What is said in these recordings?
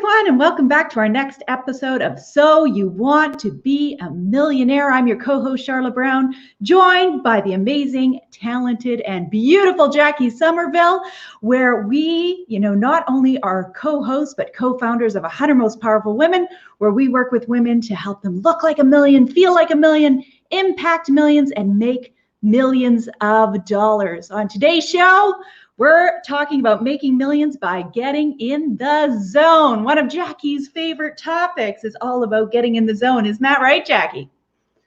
everyone, and welcome back to our next episode of So You Want to Be a Millionaire. I'm your co-host, Sharla Brown, joined by the amazing, talented, and beautiful Jackie Somerville, where we, not only are co-hosts, but co-founders of 100 Most Powerful Women, where we work with women to help them look like a million, feel like a million, impact millions, and make millions of dollars. On today's show, we're talking about making millions by getting in the zone. One of Jackie's favorite topics is all about getting in the zone. Isn't that right, Jackie?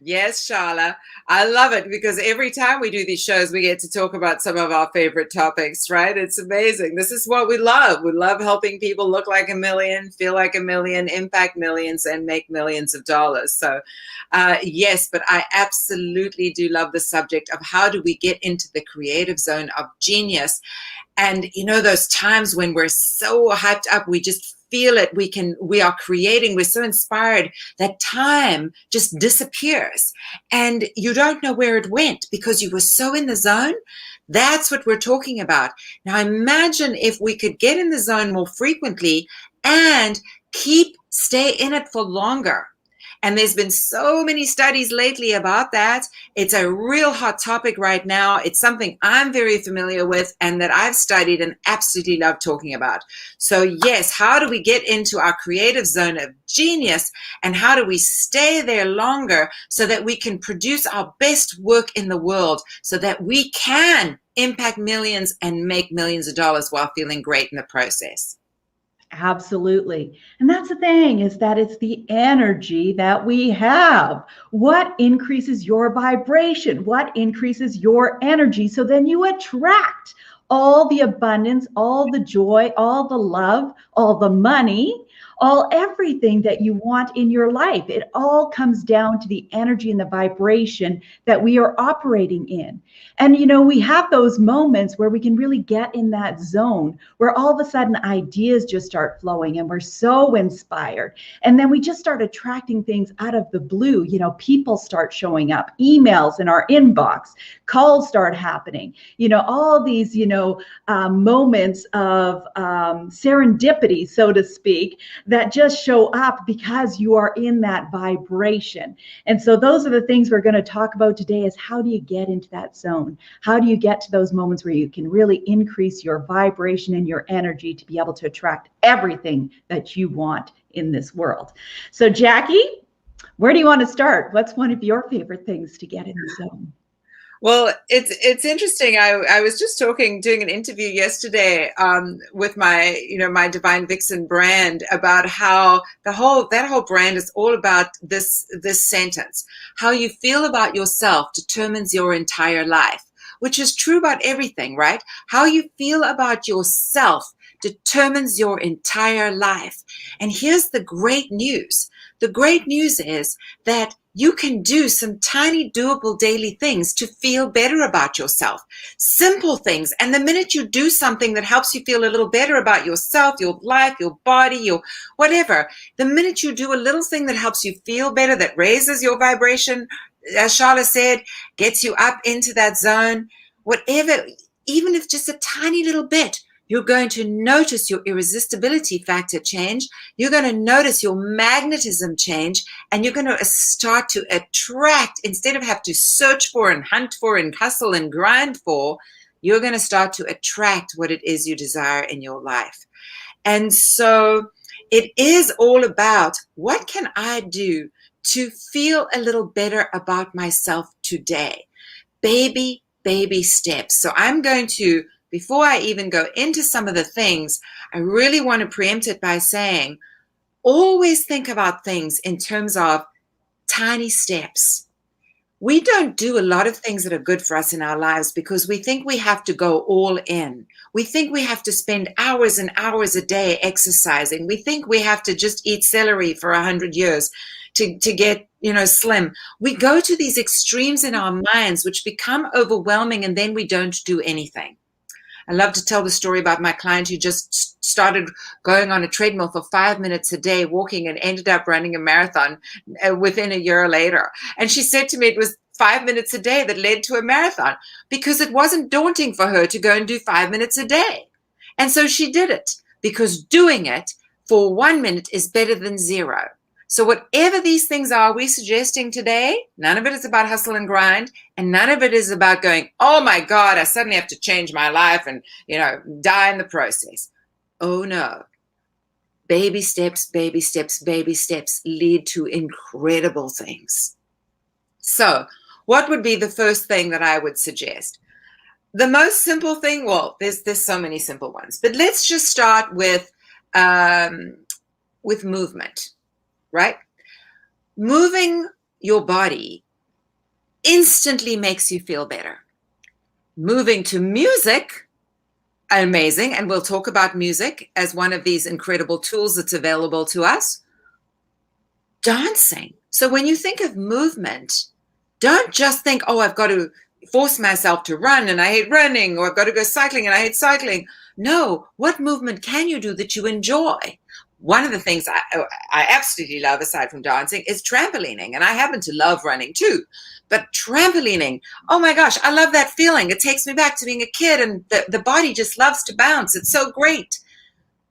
Yes, Sharla. I love it because every time we do these shows, we get to talk about some of our favorite topics, right? It's amazing. This is what we love. We love helping people look like a million, feel like a million, impact millions, and make millions of dollars. So, yes, but I absolutely do love the subject of how do we get into the creative zone of genius. And those times when we're so hyped up, we just feel it. We are creating. We're so inspired that time just disappears and you don't know where it went because you were so in the zone. That's what we're talking about. Now imagine if we could get in the zone more frequently and stay in it for longer. And there's been so many studies lately about that. It's a real hot topic right now. It's something I'm very familiar with and that I've studied and absolutely love talking about. So yes, how do we get into our creative zone of genius and how do we stay there longer so that we can produce our best work in the world so that we can impact millions and make millions of dollars while feeling great in the process? Absolutely. And that's the thing, is that it's the energy that we have. What increases your vibration? What increases your energy? So then you attract all the abundance, all the joy, all the love, all the money, everything that you want in your life. It all comes down to the energy and the vibration that we are operating in. And, we have those moments where we can really get in that zone where all of a sudden ideas just start flowing and we're so inspired. And then we just start attracting things out of the blue. People start showing up, emails in our inbox, calls start happening, all these, moments of serendipity, so to speak, that just show up because you are in that vibration. And so those are the things we're going to talk about today, is how do you get into that zone? How do you get to those moments where you can really increase your vibration and your energy to be able to attract everything that you want in this world? So Jackie, where do you want to start? What's one of your favorite things to get in the zone? Well, it's interesting. I was just doing an interview yesterday with my Divine Vixen brand about how that whole brand is all about this sentence: how you feel about yourself determines your entire life, which is true about everything, right? How you feel about yourself determines your entire life. And here's the great news. The great news is that you can do some tiny doable daily things to feel better about yourself. Simple things. And the minute you do something that helps you feel a little better about yourself, your life, your body, your whatever, the minute you do a little thing that helps you feel better, that raises your vibration, as Sharla said, gets you up into that zone, whatever, even if just a tiny little bit, you're going to notice your irresistibility factor change. You're going to notice your magnetism change, and you're going to start to attract, instead of have to search for and hunt for and hustle and grind for, you're going to start to attract what it is you desire in your life. And so it is all about, what can I do to feel a little better about myself today? Baby steps. So I'm going to, before I even go into some of the things, I really want to preempt it by saying, always think about things in terms of tiny steps. We don't do a lot of things that are good for us in our lives because we think we have to go all in. We think we have to spend hours and hours a day exercising. We think we have to just eat celery for 100 years to get, slim. We go to these extremes in our minds, which become overwhelming, and then we don't do anything. I love to tell the story about my client who just started going on a treadmill for 5 minutes a day, walking, and ended up running a marathon within a year later. And she said to me it was 5 minutes a day that led to a marathon because it wasn't daunting for her to go and do 5 minutes a day. And so she did it because doing it for 1 minute is better than zero. So whatever these things are we're suggesting today, none of it is about hustle and grind, and none of it is about going, oh my God, I suddenly have to change my life and, die in the process. Oh no. Baby steps, baby steps, baby steps lead to incredible things. So what would be the first thing that I would suggest? The most simple thing, well, there's so many simple ones, but let's just start with movement, right? Moving your body instantly makes you feel better. Moving to music, amazing, and we'll talk about music as one of these incredible tools that's available to us. Dancing. So when you think of movement, don't just think, oh, I've got to force myself to run and I hate running, or I've got to go cycling and I hate cycling. No, what movement can you do that you enjoy? One of the things I absolutely love, aside from dancing, is trampolining. And I happen to love running too. But trampolining, oh my gosh, I love that feeling. It takes me back to being a kid, and the body just loves to bounce. It's so great.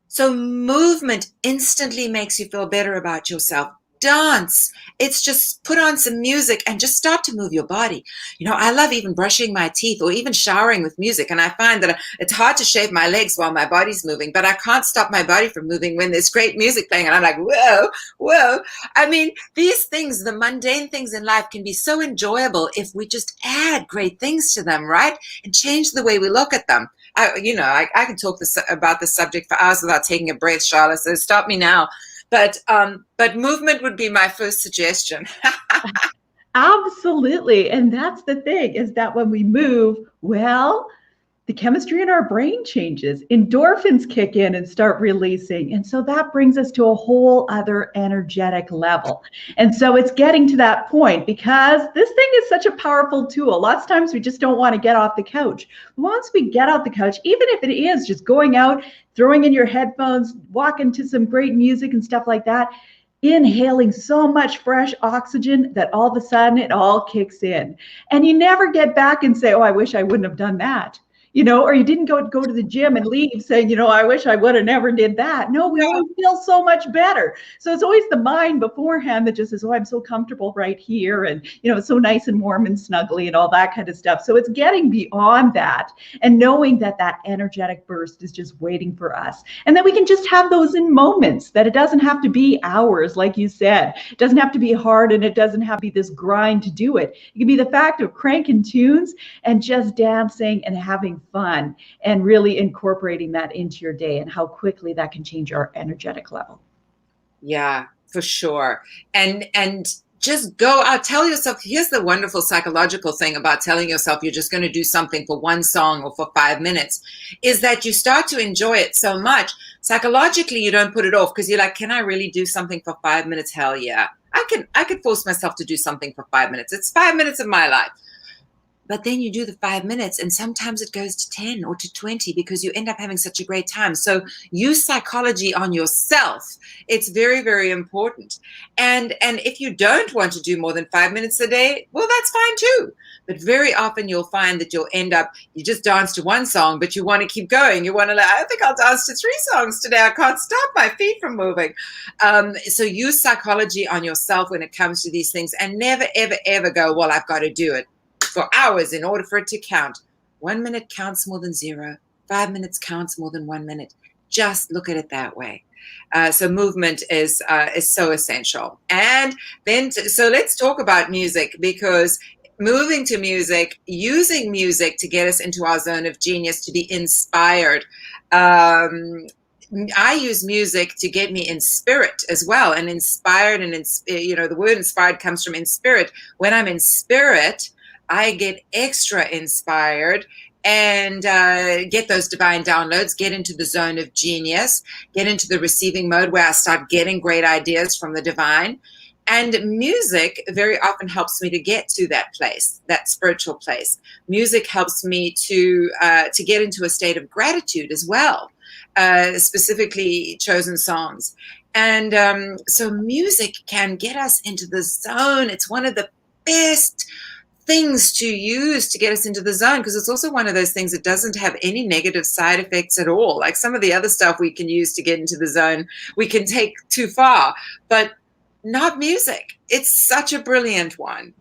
So movement instantly makes you feel better about yourself. Dance. It's just put on some music and just start to move your body. I love even brushing my teeth or even showering with music. And I find that it's hard to shave my legs while my body's moving, but I can't stop my body from moving when there's great music playing. And I'm like, whoa, whoa. I mean, these things, the mundane things in life, can be so enjoyable if we just add great things to them, right? And change the way we look at them. I can talk about this subject for hours without taking a breath, Sharla, so stop me now. But movement would be my first suggestion. Absolutely. And that's the thing, is that when we move, well, the chemistry in our brain changes. Endorphins kick in and start releasing. And so that brings us to a whole other energetic level. And so it's getting to that point, because this thing is such a powerful tool. Lots of times we just don't want to get off the couch. Once we get off the couch, even if it is just going out, throwing in your headphones, walking to some great music and stuff like that, inhaling so much fresh oxygen that all of a sudden it all kicks in. And you never get back and say, oh, I wish I wouldn't have done that. Or you didn't go to the gym and leave saying, I wish I would have never did that. No, we always feel so much better. So it's always the mind beforehand that just says, oh, I'm so comfortable right here. And, it's so nice and warm and snuggly and all that kind of stuff. So it's getting beyond that and knowing that that energetic burst is just waiting for us. And that we can just have those in moments, that it doesn't have to be hours, like you said. It doesn't have to be hard, and it doesn't have to be this grind to do it. It can be the fact of cranking tunes and just dancing and having fun, and really incorporating that into your day, and how quickly that can change our energetic level. Yeah, for sure. And just go out, tell yourself, here's the wonderful psychological thing about telling yourself you're just going to do something for one song or for 5 minutes, is that you start to enjoy it so much. Psychologically, you don't put it off, because you're like, can I really do something for 5 minutes? Hell yeah. I could force myself to do something for 5 minutes. It's 5 minutes of my life. But then you do the 5 minutes, and sometimes it goes to 10 or to 20, because you end up having such a great time. So use psychology on yourself. It's very, very important. And if you don't want to do more than 5 minutes a day, well, that's fine too. But very often you'll find that you'll end up, you just dance to one song, but you want to keep going. You want to, I think I'll dance to 3 songs today. I can't stop my feet from moving. So use psychology on yourself when it comes to these things, and never, ever, ever go, well, I've got to do it for hours in order for it to count. 1 minute counts more than 0. 5 minutes counts more than 1 minute. Just look at it that way. So movement is so essential. And then, so let's talk about music, because moving to music, using music to get us into our zone of genius, to be inspired. I use music to get me in spirit as well, and inspired. And the word inspired comes from in spirit. When I'm in spirit, I get extra inspired and get those divine downloads, get into the zone of genius, get into the receiving mode where I start getting great ideas from the divine. And music very often helps me to get to that place, that spiritual place. Music helps me to get into a state of gratitude as well, specifically chosen songs. And so music can get us into the zone. It's one of the best things to use to get us into the zone, because it's also one of those things that doesn't have any negative side effects at all. Like some of the other stuff we can use to get into the zone, we can take too far, but not music. It's such a brilliant one.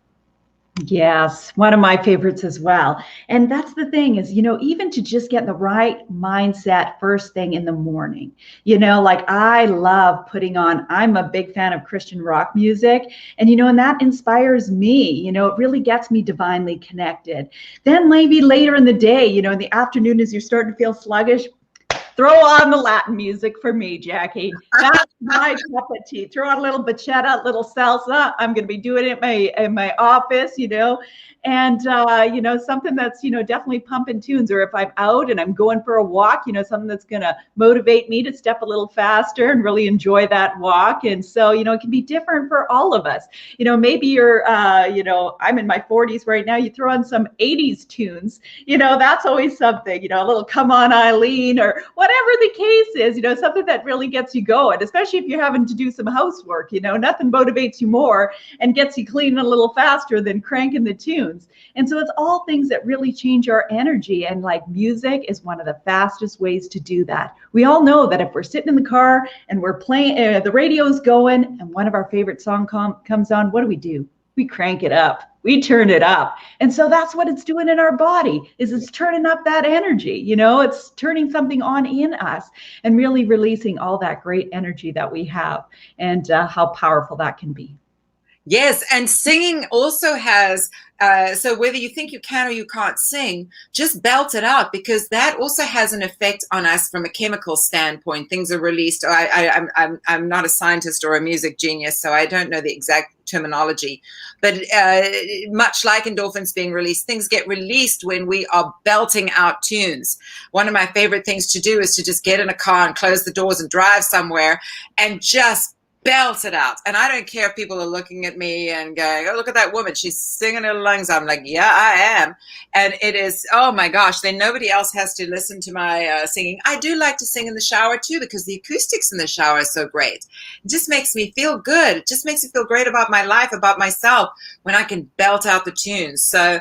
Yes, one of my favorites as well. And that's the thing is, even to just get the right mindset first thing in the morning, like I love putting on, I'm a big fan of Christian rock music, and that inspires me, it really gets me divinely connected. Then maybe later in the day, in the afternoon, as you're starting to feel sluggish, throw on the Latin music for me, Jackie. That's my cup of tea. Throw on a little bachata, a little salsa. I'm going to be doing it in my office, and something that's definitely pumping tunes. Or if I'm out and I'm going for a walk, something that's going to motivate me to step a little faster and really enjoy that walk. And so it can be different for all of us. Maybe you're I'm in my 40s right now. You throw on some 80s tunes. That's always something. A little "Come On Eileen" or whatever the case is. Something that really gets you going, especially if you're having to do some housework. Nothing motivates you more and gets you cleaning a little faster than cranking the tunes. And so it's all things that really change our energy. And like music is one of the fastest ways to do that. We all know that if we're sitting in the car and we're playing, the radio's going and one of our favorite song comes on, what do? We crank it up. We turn it up. And so that's what it's doing in our body, is it's turning up that energy. It's turning something on in us and really releasing all that great energy that we have, and how powerful that can be. Yes, and singing also has, so whether you think you can or you can't sing, just belt it out, because that also has an effect on us from a chemical standpoint. Things are released. I'm not a scientist or a music genius, so I don't know the exact terminology, but much like endorphins being released, things get released when we are belting out tunes. One of my favorite things to do is to just get in a car and close the doors and drive somewhere and just belt it out. And I don't care if people are looking at me and going, "Oh, look at that woman, she's singing her lungs." I'm like, yeah, I am. And it is, oh my gosh, then nobody else has to listen to my singing. I do like to sing in the shower too, because the acoustics in the shower are so great. It just makes me feel good. It just makes me feel great about my life, about myself, when I can belt out the tunes. So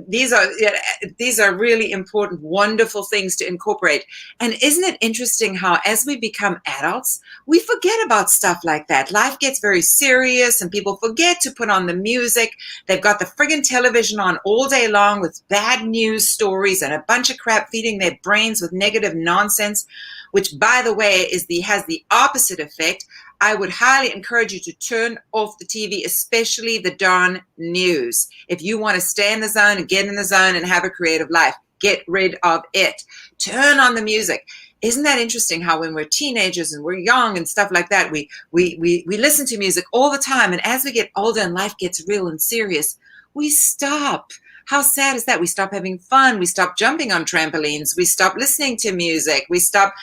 these are really important, wonderful things to incorporate. And isn't it interesting how as we become adults, we forget about stuff like that. Life gets very serious and people forget to put on the music. They've got the friggin' television on all day long with bad news stories and a bunch of crap, feeding their brains with negative nonsense, which, by the way, has the opposite effect. I would highly encourage you to turn off the TV, especially the darn news. If you want to stay in the zone and get in the zone and have a creative life, get rid of it. Turn on the music. Isn't that interesting how when we're teenagers and we're young and stuff like that, we listen to music all the time. And as we get older and life gets real and serious, we stop. How sad is that? We stop having fun. We stop jumping on trampolines. We stop listening to music. We stop,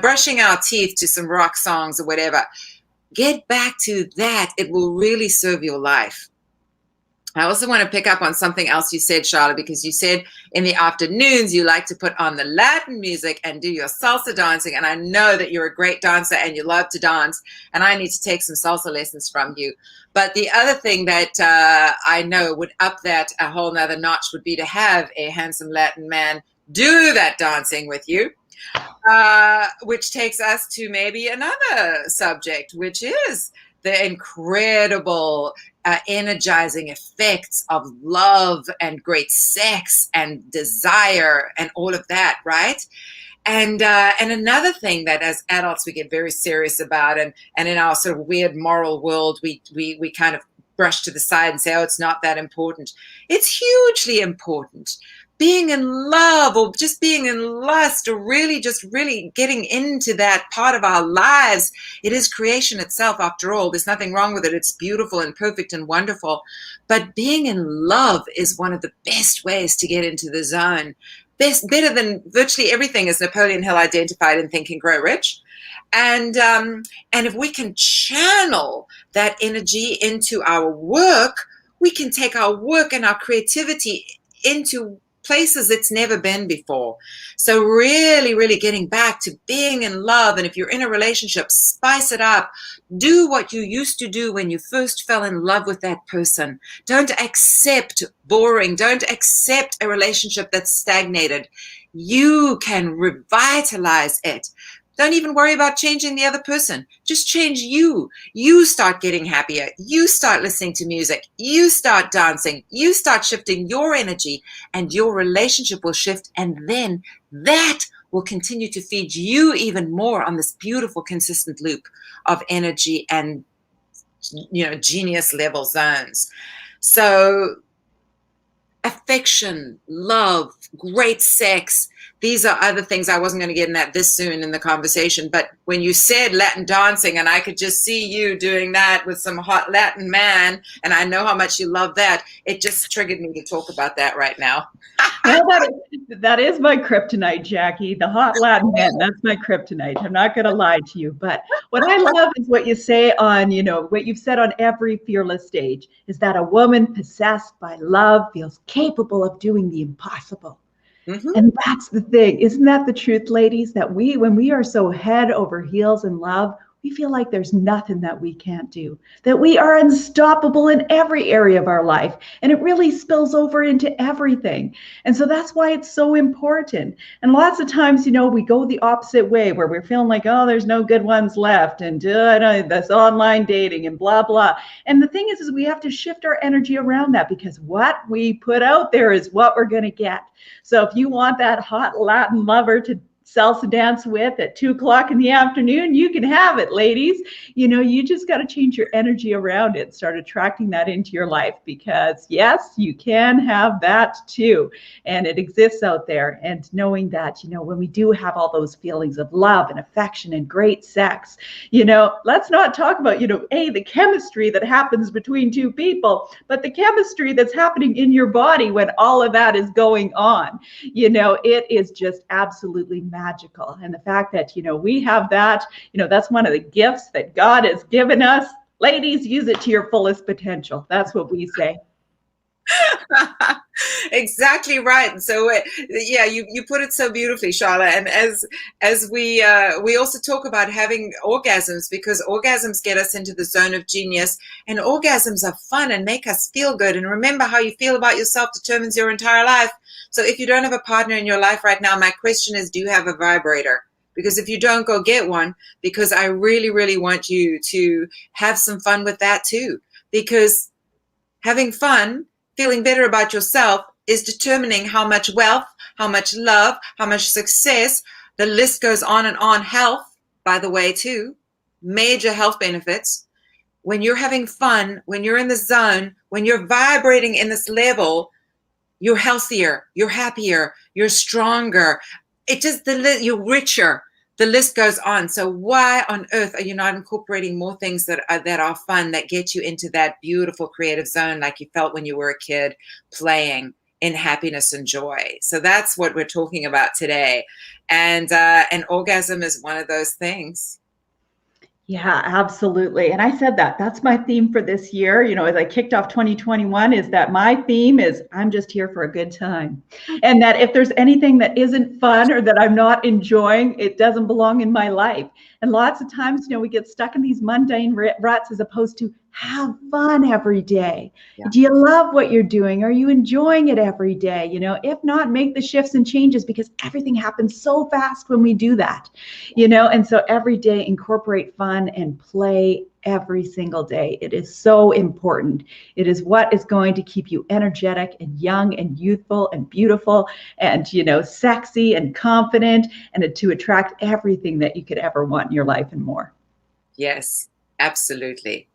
brushing our teeth to some rock songs or whatever. Get back to that. It will really serve your life. I also want to pick up on something else you said, Sharla, because you said in the afternoons you like to put on the Latin music and do your salsa dancing. And I know that you're a great dancer and you love to dance, and I need to take some salsa lessons from you. But the other thing that I know would up that a whole nother notch would be to have a handsome Latin man do that dancing with you, which takes us to maybe another subject, which is the incredible energizing effects of love and great sex and desire and all of that, right? And another thing that as adults we get very serious about, and in our sort of weird moral world we kind of brush to the side and say, oh, it's not that important. It's hugely important. Being in love or just being in lust or really getting into that part of our lives. It is creation itself after all. There's nothing wrong with it. It's beautiful and perfect and wonderful. But being in love is one of the best ways to get into the zone. Better than virtually everything, as Napoleon Hill identified in Think and Grow Rich. And if we can channel that energy into our work, we can take our work and our creativity into places it's never been before. So really, really getting back to being in love. And if you're in a relationship, spice it up. Do what you used to do when you first fell in love with that person. Don't accept boring. Don't accept a relationship that's stagnated. You can revitalize it. Don't even worry about changing the other person. Just change you. You start getting happier. You start listening to music. You start dancing. You start shifting your energy, and your relationship will shift. And then that will continue to feed you even more on this beautiful, consistent loop of energy and, genius level zones. So affection, love, great sex. These are other things. I wasn't going to get in that this soon in the conversation, but when you said Latin dancing, and I could just see you doing that with some hot Latin man, and I know how much you love that, it just triggered me to talk about that right now. Well, that is my kryptonite, Jackie. The hot Latin man, that's my kryptonite. I'm not going to lie to you. But what I love is what you say on, what you've said on every fearless stage, is that a woman possessed by love feels capable of doing the impossible. Mm-hmm. And that's the thing. Isn't that the truth, ladies? That when we are so head over heels in love, we feel like there's nothing that we can't do, that we are unstoppable in every area of our life. And it really spills over into everything. And so that's why it's so important. And lots of times, we go the opposite way, where we're feeling like, oh, there's no good ones left, and that's online dating and blah, blah. And the thing is we have to shift our energy around that, because what we put out there is what we're going to get. So if you want that hot Latin lover to salsa dance with at 2:00 in the afternoon, you can have it, ladies. You just got to change your energy around it, start attracting that into your life, because yes, you can have that too. And it exists out there. And knowing that, when we do have all those feelings of love and affection and great sex, let's not talk about, the chemistry that happens between two people, but the chemistry that's happening in your body when all of that is going on. It is just absolutely magical. And the fact that, we have that, that's one of the gifts that God has given us. Ladies, use it to your fullest potential. That's what we say. Exactly right. So yeah, you put it so beautifully, Sharla. And as we also talk about having orgasms, because orgasms get us into the zone of genius, and orgasms are fun and make us feel good. And remember, how you feel about yourself determines your entire life. So if you don't have a partner in your life right now, my question is, do you have a vibrator? Because if you don't, go get one, because I really, really want you to have some fun with that too. Because having fun, feeling better about yourself, is determining how much wealth, how much love, how much success, the list goes on and on. Health, by the way, too, major health benefits. When you're having fun, when you're in the zone, when you're vibrating in this level, you're healthier, you're happier, you're stronger. You're richer. The list goes on. So why on earth are you not incorporating more things that are fun, that get you into that beautiful creative zone like you felt when you were a kid, playing in happiness and joy? So that's what we're talking about today. And an orgasm is one of those things. Yeah, absolutely. And I said that's my theme for this year. As I kicked off 2021, is that my theme is I'm just here for a good time. And that if there's anything that isn't fun or that I'm not enjoying, it doesn't belong in my life. And lots of times, we get stuck in these mundane ruts, as opposed to have fun every day. Yeah. Do you love what you're doing? Are you enjoying it every day? If not, make the shifts and changes, because everything happens so fast when we do that, and so every day incorporate fun and play every single day. It is so important. It is what is going to keep you energetic and young and youthful and beautiful and, sexy and confident, and to attract everything that you could ever want in your life and more. Yes, absolutely.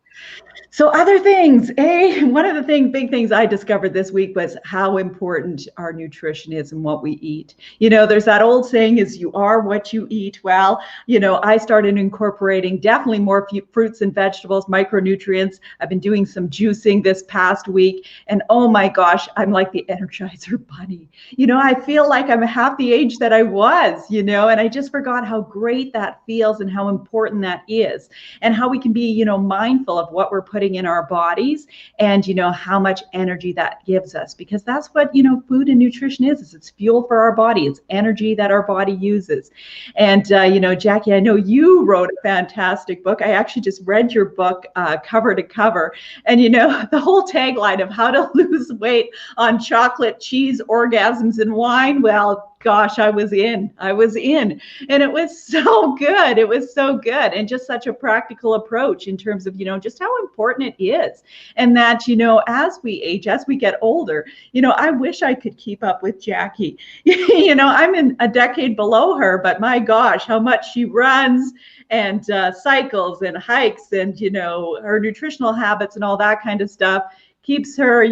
So other things, one of the big things I discovered this week was how important our nutrition is and what we eat. There's that old saying is you are what you eat. Well, I started incorporating definitely more fruits and vegetables, micronutrients. I've been doing some juicing this past week, and oh my gosh, I'm like the Energizer Bunny. I feel like I'm half the age that I was, and I just forgot how great that feels and how important that is, and how we can be, mindful of of what we're putting in our bodies and, how much energy that gives us, because that's what, food and nutrition is it's fuel for our body. It's energy that our body uses. And, Jackie, I know you wrote a fantastic book. I actually just read your book cover to cover. And, the whole tagline of how to lose weight on chocolate, cheese, orgasms, and wine. Well, gosh, I was in. And it was so good. It was so good. And just such a practical approach in terms of, just how important it is. And that, as we age, as we get older, I wish I could keep up with Jackie. I'm in a decade below her, but my gosh, how much she runs and cycles and hikes and, her nutritional habits and all that kind of stuff keeps her,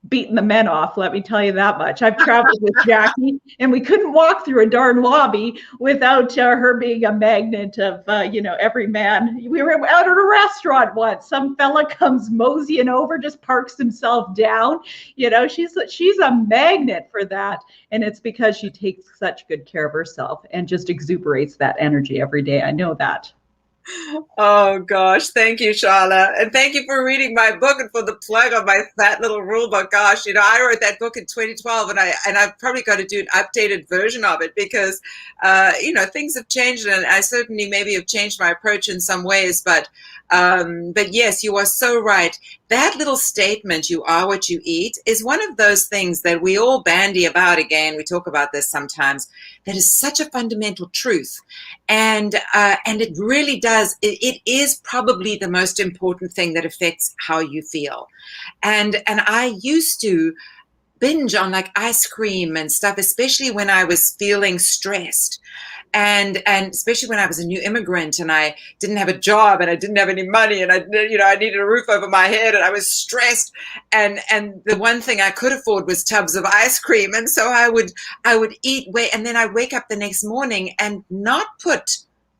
beating the men off. Let me tell you that much. I've traveled with Jackie and we couldn't walk through a darn lobby without her being a magnet of, every man. We were out at a restaurant once. Some fella comes moseying over, just parks himself down. She's a magnet for that. And it's because she takes such good care of herself and just exuberates that energy every day. I know that. Oh gosh, thank you, Sharla, and thank you for reading my book and for the plug on my fat little rule book. Gosh, I wrote that book in 2012, and I've probably got to do an updated version of it because things have changed, and I certainly maybe have changed my approach in some ways. But yes, you are so right. That little statement, "You are what you eat," is one of those things that we all bandy about. Again, we talk about this sometimes. That is such a fundamental truth, and it really does. It is probably the most important thing that affects how you feel. And I used to binge on like ice cream and stuff, especially when I was feeling stressed. And especially when I was a new immigrant and I didn't have a job and I didn't have any money and I needed a roof over my head and I was stressed and the one thing I could afford was tubs of ice cream. And so I would eat and then I'd wake up the next morning and not put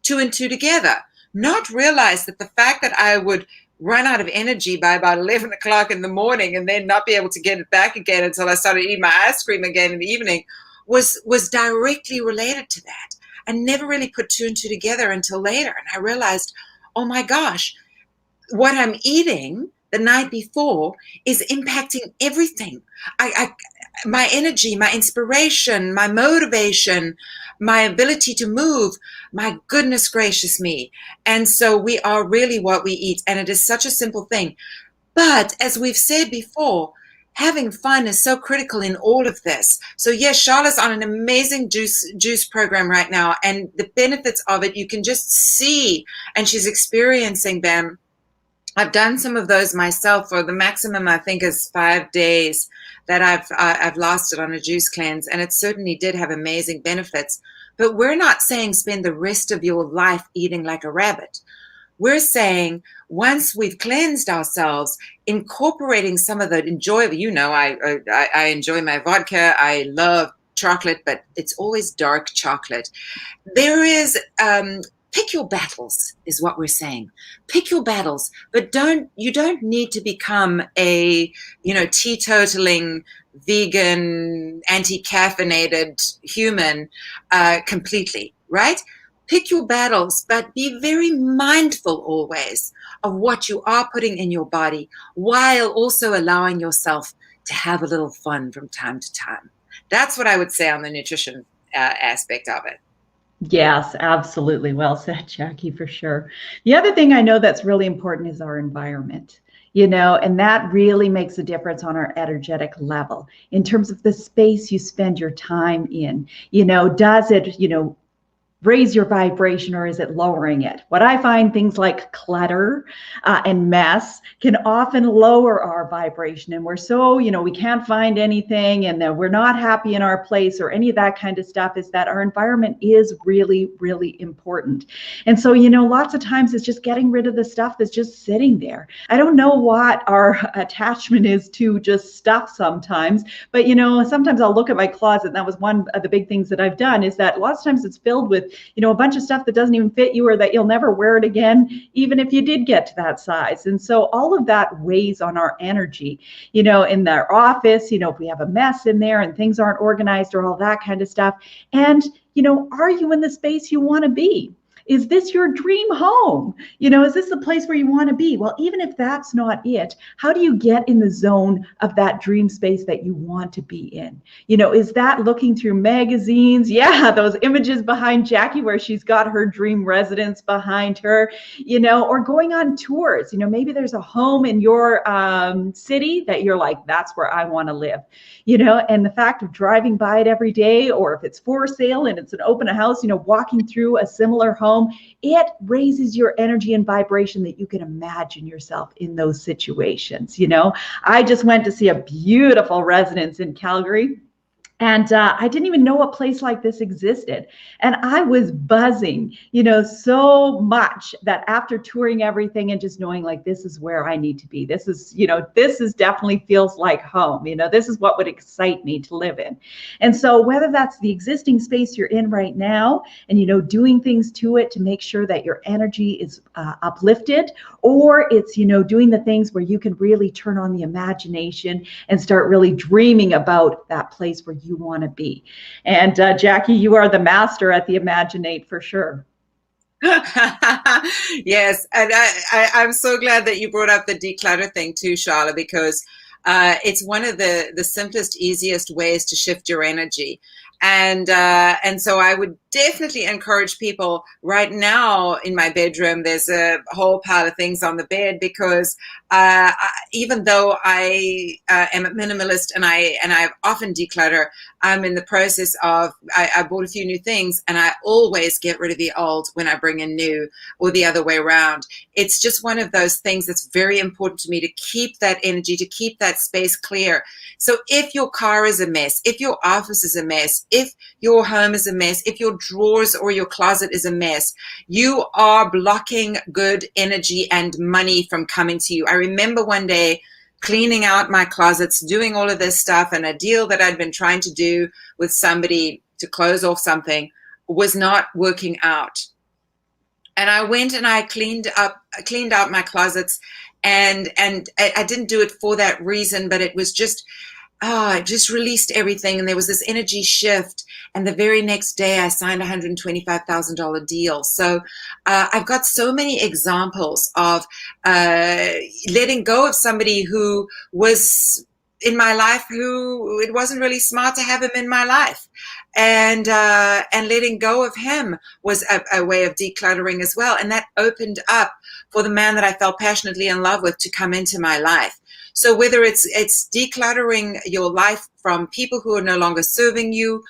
two and two together, not realize that the fact that I would run out of energy by about 11 o'clock in the morning and then not be able to get it back again until I started eating my ice cream again in the evening was directly related to that. I never really put two and two together until later. And I realized, oh my gosh, what I'm eating the night before is impacting everything. My energy, my inspiration, my motivation, my ability to move, my goodness gracious me. And so we are really what we eat. And it is such a simple thing. But as we've said before, having fun is so critical in all of this. So yes, Sharla's on an amazing juice program right now, and the benefits of it you can just see, and she's experiencing them. I've done some of those myself. For the maximum, I think, is 5 days that I've lasted on a juice cleanse, and it certainly did have amazing benefits. But we're not saying spend the rest of your life eating like a rabbit. We're saying once we've cleansed ourselves, incorporating some of the I enjoy my vodka. I love chocolate, but it's always dark chocolate. There is, pick your battles is what we're saying. Pick your battles, but you don't need to become a, teetotaling, vegan, anti-caffeinated human completely, right? Pick your battles, but be very mindful always of what you are putting in your body while also allowing yourself to have a little fun from time to time. That's what I would say on the nutrition aspect of it. Yes, absolutely. Well said, Jackie, for sure. The other thing I know that's really important is our environment. And that really makes a difference on our energetic level in terms of the space you spend your time in. Does it, raise your vibration or is it lowering it? What I find, things like clutter and mess can often lower our vibration, and we're so, we can't find anything and that we're not happy in our place or any of that kind of stuff, is that our environment is really, really important. And so, lots of times it's just getting rid of the stuff that's just sitting there. I don't know what our attachment is to just stuff sometimes, but sometimes I'll look at my closet, and that was one of the big things that I've done, is that lots of times it's filled with a bunch of stuff that doesn't even fit you or that you'll never wear it again, even if you did get to that size. And so all of that weighs on our energy, in their office, if we have a mess in there and things aren't organized or all that kind of stuff. And, are you in the space you want to be? Is this your dream home? You know, is this the place where you want to be? Well, even if that's not it, how do you get in the zone of that dream space that you want to be in? You know, is that looking through magazines? Yeah, those images behind Jackie where she's got her dream residence behind her, you know, or going on tours. You know, maybe there's a home in your city that you're like, that's where I want to live, you know, and the fact of driving by it every day, or if it's for sale and it's an open house, you know, walking through a similar home, it raises your energy and vibration that you can imagine yourself in those situations. You know, I just went to see a beautiful residence in Calgary. And I didn't even know a place like this existed. And I was buzzing, you know, so much that after touring everything and just knowing like, this is where I need to be. This is, you know, this is definitely feels like home. You know, this is what would excite me to live in. And so whether that's the existing space you're in right now and, you know, doing things to it to make sure that your energy is uplifted, or it's, you know, doing the things where you can really turn on the imagination and start really dreaming about that place where you want to be. And Jackie, you are the master at the Imaginate for sure. Yes, and I'm so glad that you brought up the declutter thing too, Sharla, because it's one of the simplest, easiest ways to shift your energy. And so I would definitely encourage people. Right now in my bedroom, there's a whole pile of things on the bed because even though I am a minimalist and I often declutter, I'm in the process of I bought a few new things, and I always get rid of the old when I bring in new, or the other way around. It's just one of those things that's very important to me, to keep that energy, to keep that space clear. So if your car is a mess, if your office is a mess, if your home is a mess, if your drawers or your closet is a mess, you are blocking good energy and money from coming to you. I remember one day cleaning out my closets, doing all of this stuff, and a deal that I'd been trying to do with somebody to close off something was not working out. And I went and I cleaned out my closets, and I didn't do it for that reason, but it was just, I just released everything, and there was this energy shift. And the very next day, I signed a $125,000 deal. So I've got so many examples of letting go of somebody who was in my life, who it wasn't really smart to have him in my life. And letting go of him was a way of decluttering as well. And that opened up for the man that I fell passionately in love with to come into my life. So whether it's decluttering your life from people who are no longer serving you,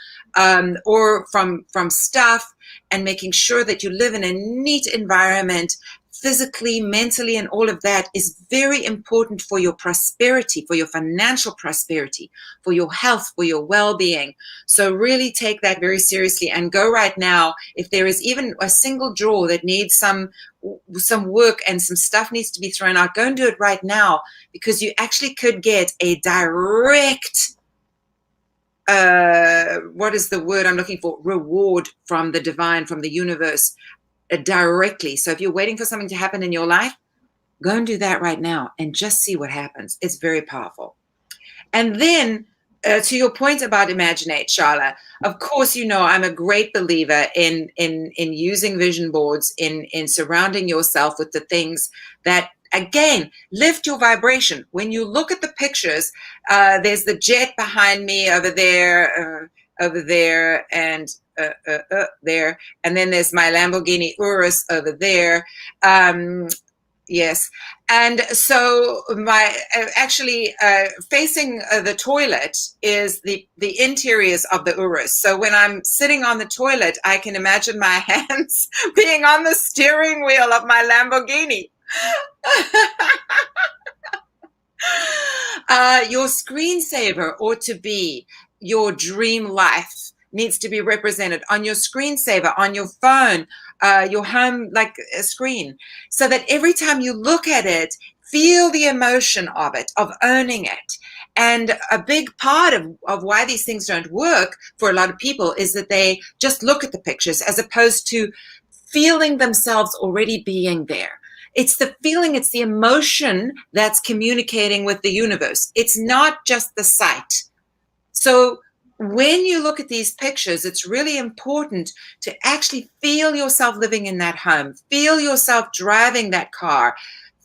or from stuff, and making sure that you live in a neat environment, physically, mentally, and all of that is very important for your prosperity, for your financial prosperity, for your health, for your well-being. So really take that very seriously, and go right now. If there is even a single drawer that needs some work and some stuff needs to be thrown out, go and do it right now, because you actually could get a direct what is the word I'm looking for? Reward from the divine, from the universe, directly. So if you're waiting for something to happen in your life, go and do that right now and just see what happens. It's very powerful. And then to your point about Imaginate, Sharla, of course, you know, I'm a great believer in using vision boards, in surrounding yourself with the things that, again, lift your vibration. When you look at the pictures, there's the jet behind me over there, and there, and then there's my Lamborghini Urus over there. Yes. And so my actually facing the toilet is the interiors of the Urus. So when I'm sitting on the toilet, I can imagine my hands being on the steering wheel of my Lamborghini. Your screensaver ought to be your dream life. Needs to be represented on your screensaver, on your phone, your home like a screen, so that every time you look at it, feel the emotion of it, of owning it. And a big part of why these things don't work for a lot of people is that they just look at the pictures as opposed to feeling themselves already being there. It's the feeling, it's the emotion that's communicating with the universe. It's not just the sight. So when you look at these pictures, it's really important to actually feel yourself living in that home, feel yourself driving that car,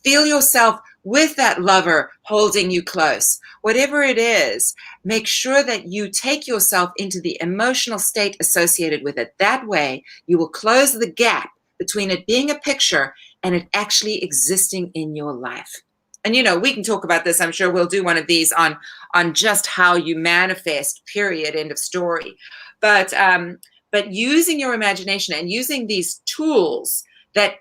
feel yourself with that lover holding you close. Whatever it is, make sure that you take yourself into the emotional state associated with it. That way, you will close the gap between it being a picture and it actually existing in your life. And, you know, we can talk about this. I'm sure we'll do one of these on just how you manifest, period, end of story. But using your imagination and using these tools that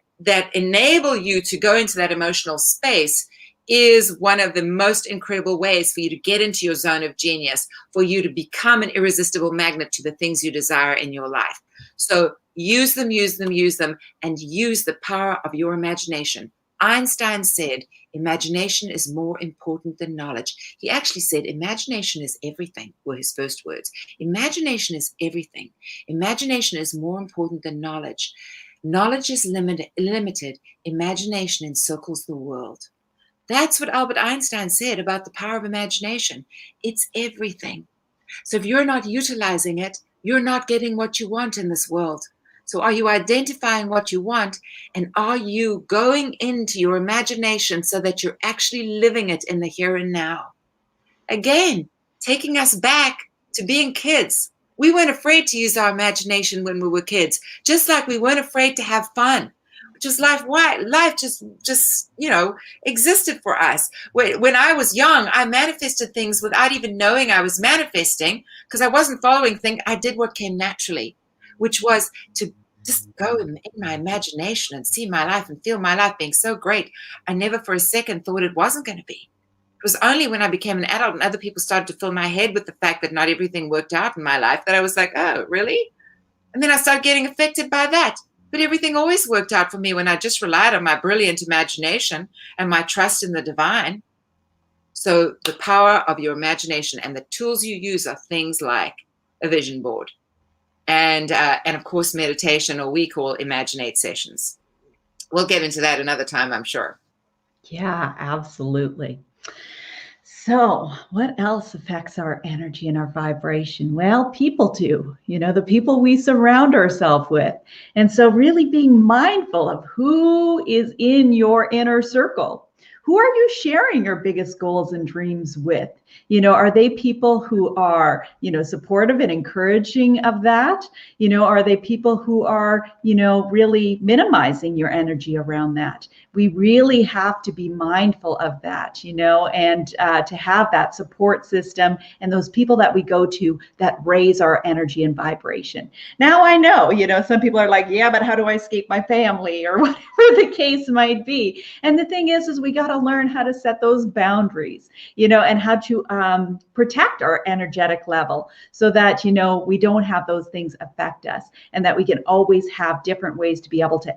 enable you to go into that emotional space is one of the most incredible ways for you to get into your zone of genius, for you to become an irresistible magnet to the things you desire in your life. So use them, use them, use them, and use the power of your imagination. Einstein said, imagination is more important than knowledge. He actually said, imagination is everything, were his first words. Imagination is everything. Imagination is more important than knowledge. Knowledge is limited. Imagination encircles the world. That's what Albert Einstein said about the power of imagination. It's everything. So if you're not utilizing it, you're not getting what you want in this world. So are you identifying what you want, and are you going into your imagination so that you're actually living it in the here and now? Again, taking us back to being kids. We weren't afraid to use our imagination when we were kids, just like we weren't afraid to have fun. Just life just existed for us. When I was young, I manifested things without even knowing I was manifesting, because I wasn't following things. I did what came naturally, which was to just go in my imagination and see my life and feel my life being so great. I never for a second thought it wasn't going to be. It was only when I became an adult and other people started to fill my head with the fact that not everything worked out in my life that I was like, oh, really? And then I started getting affected by that. But everything always worked out for me when I just relied on my brilliant imagination and my trust in the divine. So the power of your imagination and the tools you use are things like a vision board and of course meditation, or we call Imaginate sessions. We'll get into that another time, I'm sure. Yeah, absolutely. So, what else affects our energy and our vibration? Well, people do, the people we surround ourselves with. And so, really being mindful of who is in your inner circle. Who are you sharing your biggest goals and dreams with? Are they people who are, supportive and encouraging of that? Are they people who are, really minimizing your energy around that? We really have to be mindful of that, and to have that support system and those people that we go to that raise our energy and vibration. Now I know, some people are like, yeah, but how do I escape my family, or whatever the case might be? And the thing is we got to learn how to set those boundaries, and how to protect our energetic level so that, we don't have those things affect us, and that we can always have different ways to be able to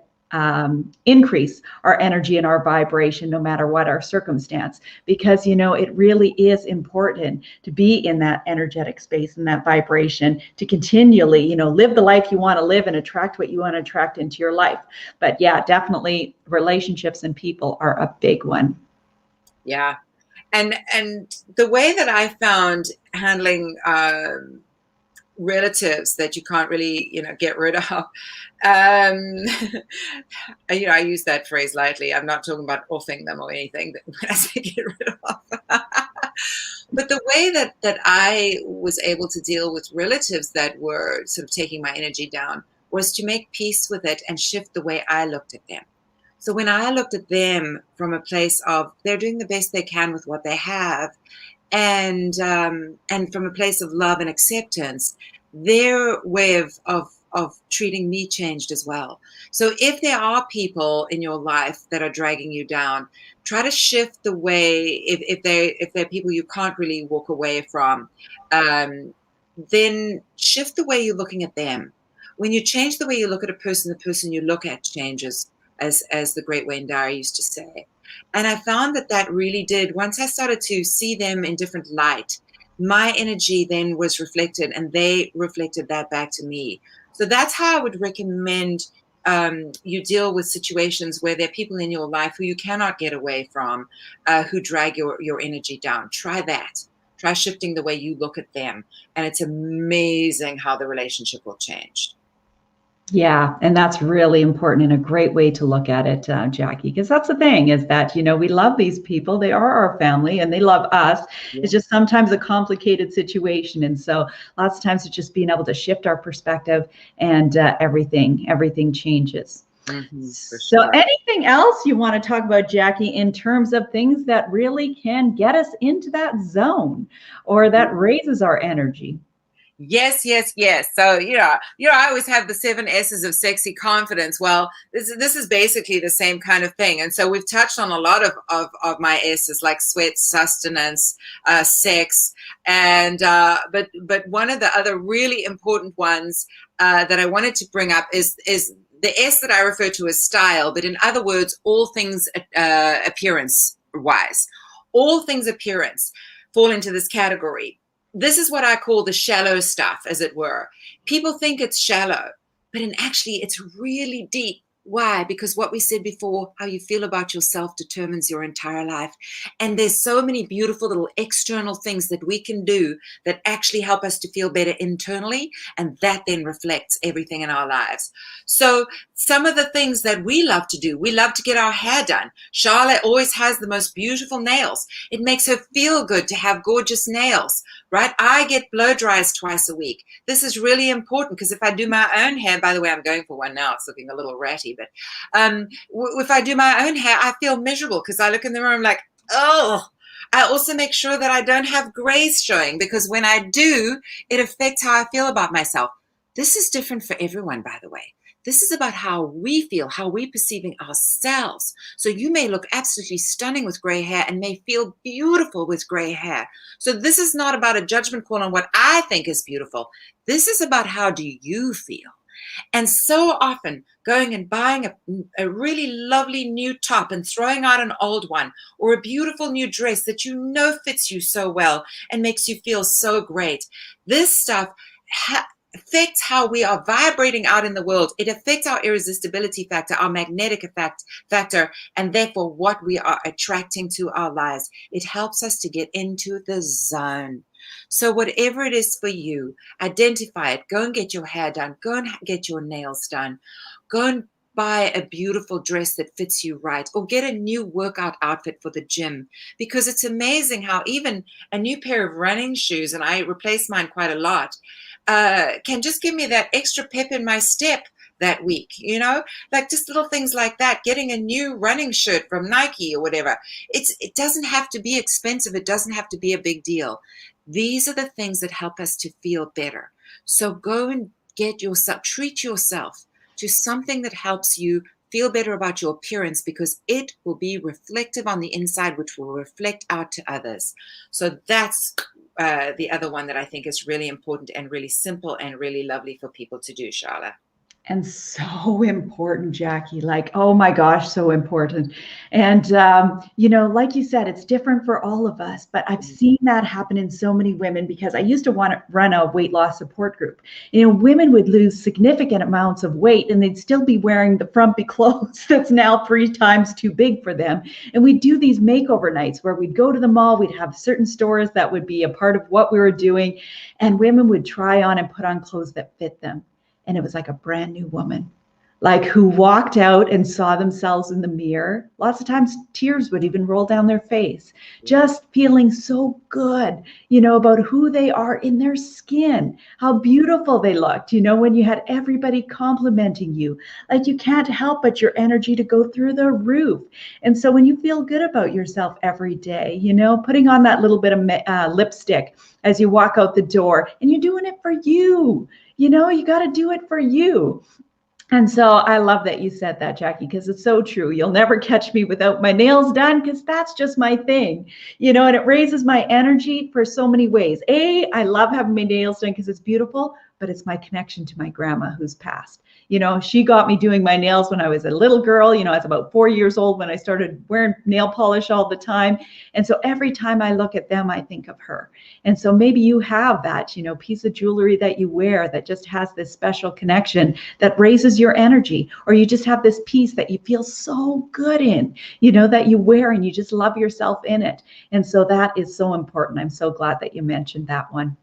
increase our energy and our vibration no matter what our circumstance, because it really is important to be in that energetic space and that vibration to continually live the life you want to live and attract what you want to attract into your life. But yeah, definitely relationships and people are a big one. Yeah. And the way that I found handling relatives that you can't really get rid of, I use that phrase lightly. I'm not talking about offing them or anything when I say get rid of. But the way that I was able to deal with relatives that were sort of taking my energy down was to make peace with it and shift the way I looked at them. So when I looked at them from a place of they're doing the best they can with what they have, and from a place of love and acceptance, their way of treating me changed as well. So if there are people in your life that are dragging you down, try to shift the way, if they're people you can't really walk away from, then shift the way you're looking at them. When you change the way you look at a person, the person you look at changes, as the great Wayne Dyer used to say. And I found that really did, once I started to see them in different light, my energy then was reflected and they reflected that back to me. So that's how I would recommend you deal with situations where there are people in your life who you cannot get away from, who drag your energy down. Try that. try shifting the way you look at them. And it's amazing how the relationship will change. Yeah, and that's really important and a great way to look at it, Jackie, because that's the thing is that, we love these people. They are our family and they love us. Yeah. It's just sometimes a complicated situation. And so lots of times it's just being able to shift our perspective and everything changes. Mm-hmm, for So sure. anything else you want to talk about, Jackie, in terms of things that really can get us into that zone or that raises our energy? Yes, yes, yes. So, I always have the 7 S's of sexy confidence. Well, this is basically the same kind of thing. And so we've touched on a lot of my S's, like sweat, sustenance, sex. And but one of the other really important ones that I wanted to bring up is the S that I refer to as style, but in other words, all things appearance wise. All things appearance fall into this category. This is what I call the shallow stuff, as it were. People think it's shallow, but actually it's really deep. Why? Because what we said before, how you feel about yourself determines your entire life. And there's so many beautiful little external things that we can do that actually help us to feel better internally. And that then reflects everything in our lives. So some of the things that we love to do, we love to get our hair done. Sharla always has the most beautiful nails. It makes her feel good to have gorgeous nails, right? I get blow dries twice a week. This is really important because if I do my own hair, by the way, I'm going for one now. It's looking a little ratty, but if I do my own hair, I feel miserable because I look in the mirror, I'm like, oh. I also make sure that I don't have grays showing because when I do, it affects how I feel about myself. This is different for everyone, by the way. This is about how we feel, how we're perceiving ourselves. So you may look absolutely stunning with gray hair and may feel beautiful with gray hair. So this is not about a judgment call on what I think is beautiful. This is about how do you feel? And so often going and buying a really lovely new top and throwing out an old one or a beautiful new dress that you know fits you so well and makes you feel so great. This stuff affects how we are vibrating out in the world. It affects our irresistibility factor, our magnetic factor, and therefore what we are attracting to our lives. It helps us to get into the zone. So whatever it is for you, identify it. Go and get your hair done. Go and get your nails done. Go and buy a beautiful dress that fits you right, or get a new workout outfit for the gym, because it's amazing how even a new pair of running shoes, and I replace mine quite a lot, can just give me that extra pep in my step that week, like just little things like that. Getting a new running shirt from Nike or whatever. It doesn't have to be expensive. It doesn't have to be a big deal. These are the things that help us to feel better. So go and treat yourself to something that helps you feel better about your appearance, because it will be reflective on the inside, which will reflect out to others. So that's the other one that I think is really important and really simple and really lovely for people to do, Sharla. And so important, Jackie, like, oh my gosh, so important. And, like you said, it's different for all of us, but I've seen that happen in so many women because I used to want to run a weight loss support group. Women would lose significant amounts of weight and they'd still be wearing the frumpy clothes that's now 3 times too big for them. And we'd do these makeover nights where we'd go to the mall, we'd have certain stores that would be a part of what we were doing, and women would try on and put on clothes that fit them. And it was like a brand new woman, like who walked out and saw themselves in the mirror. Lots of times tears would even roll down their face, just feeling so good, about who they are in their skin, how beautiful they looked, when you had everybody complimenting you, like you can't help but your energy to go through the roof. And so when you feel good about yourself every day, putting on that little bit of lipstick as you walk out the door, and you're doing it for you. You got to do it for you. And so I love that you said that, Jackie, because it's so true. You'll never catch me without my nails done, because that's just my thing, and it raises my energy for so many ways. I love having my nails done because it's beautiful, but it's my connection to my grandma who's passed. She got me doing my nails when I was a little girl. I was about 4 years old when I started wearing nail polish all the time. And so every time I look at them, I think of her. And so maybe you have that, piece of jewelry that you wear that just has this special connection that raises your energy, or you just have this piece that you feel so good in, that you wear and you just love yourself in it. And so that is so important. I'm so glad that you mentioned that one.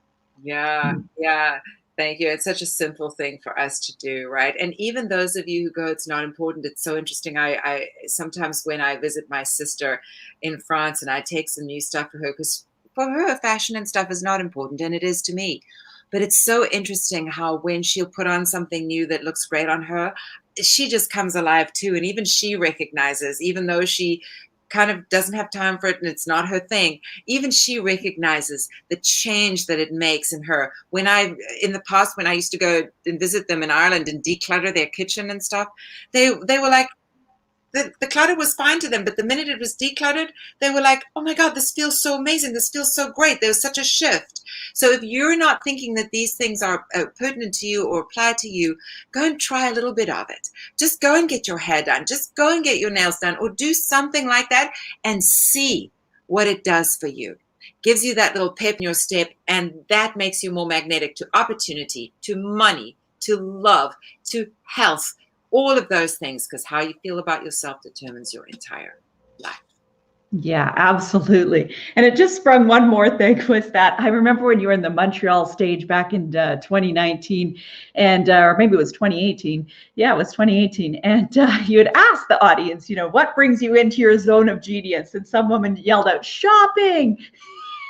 Yeah, yeah. Thank you. It's such a simple thing for us to do, right? And even those of you who go, it's not important. It's so interesting. I sometimes when I visit my sister in France and I take some new stuff for her, because for her, fashion and stuff is not important, and it is to me. But it's so interesting how when she'll put on something new that looks great on her, she just comes alive too. And even she recognizes, even though she kind of doesn't have time for it and it's not her thing, even she recognizes the change that it makes in her. In the past, when I used to go and visit them in Ireland and declutter their kitchen and stuff, they were like, the clutter was fine to them, but the minute it was decluttered, they were like, oh my God, this feels so amazing. This feels so great. There was such a shift. So if you're not thinking that these things are pertinent to you or apply to you, go and try a little bit of it. Just go and get your hair done. Just go and get your nails done, or do something like that and see what it does for you. Gives you that little pep in your step, and that makes you more magnetic to opportunity, to money, to love, to health. All of those things, because how you feel about yourself determines your entire life. Yeah, absolutely. And it just sprung one more thing, was that I remember when you were in the Montreal stage back in 2019, and or maybe it was 2018. Yeah, it was 2018. And you had asked the audience, what brings you into your zone of genius? And some woman yelled out, shopping.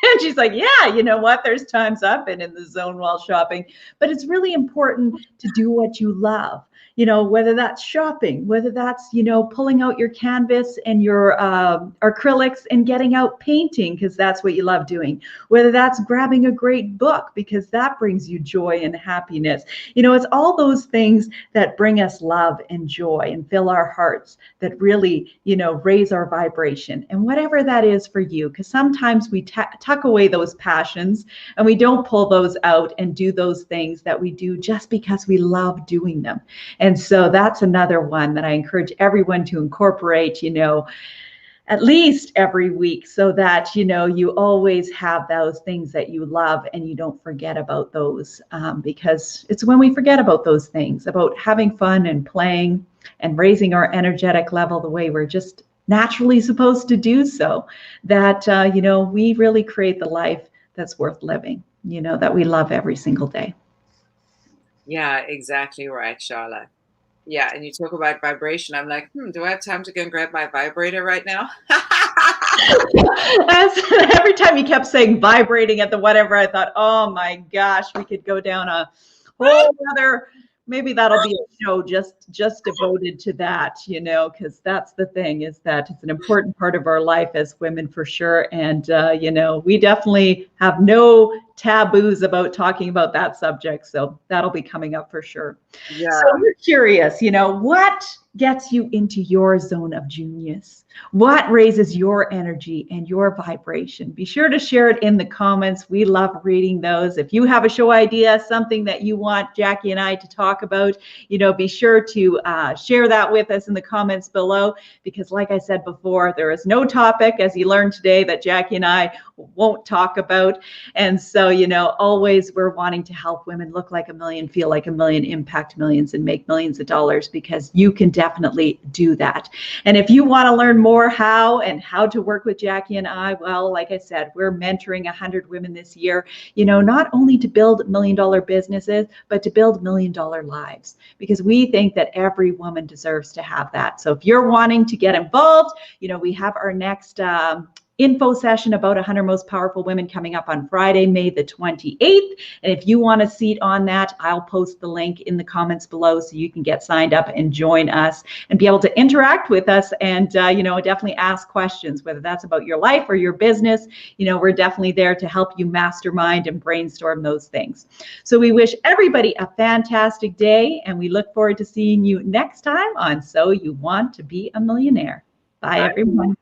And she's like, yeah, you know what? There's times I've been in the zone while shopping, but it's really important to do what you love. Whether that's shopping, whether that's, pulling out your canvas and your acrylics and getting out painting, because that's what you love doing. Whether that's grabbing a great book, because that brings you joy and happiness. It's all those things that bring us love and joy and fill our hearts, that really, raise our vibration. And whatever that is for you, because sometimes we tuck away those passions and we don't pull those out and do those things that we do just because we love doing them. And so that's another one that I encourage everyone to incorporate, at least every week, so that, you always have those things that you love and you don't forget about those, because it's when we forget about those things, about having fun and playing and raising our energetic level the way we're just naturally supposed to do so, that, we really create the life that's worth living, that we love every single day. Yeah, exactly right, Sharla. Yeah, and you talk about vibration. I'm like, do I have time to go and grab my vibrator right now? Every time you kept saying vibrating at the whatever, I thought, oh my gosh, we could go down a whole other, maybe that'll be a show just devoted to that, because that's the thing, is that it's an important part of our life as women, for sure. And, we definitely have no taboos about talking about that subject. So that'll be coming up for sure. Yeah. So we're curious, what gets you into your zone of genius? What raises your energy and your vibration? Be sure to share it in the comments. We love reading those. If you have a show idea, something that you want Jackie and I to talk about, be sure to share that with us in the comments below, because like I said before, there is no topic, as you learned today, that Jackie and I won't talk about. And so, always we're wanting to help women look like a million, feel like a million, impact millions, and make millions of dollars, because you can definitely do that. And if you want to learn more how to work with Jackie and I, well, like I said, we're mentoring 100 women this year, not only to build $1 million businesses, but to build $1 million lives, because we think that every woman deserves to have that. So if you're wanting to get involved, we have our next info session about 100 most powerful women coming up on Friday, May the 28th. And if you want a seat on that, I'll post the link in the comments below so you can get signed up and join us and be able to interact with us and, definitely ask questions, whether that's about your life or your business. We're definitely there to help you mastermind and brainstorm those things. So we wish everybody a fantastic day, and we look forward to seeing you next time on So You Want to Be a Millionaire. Bye, everyone.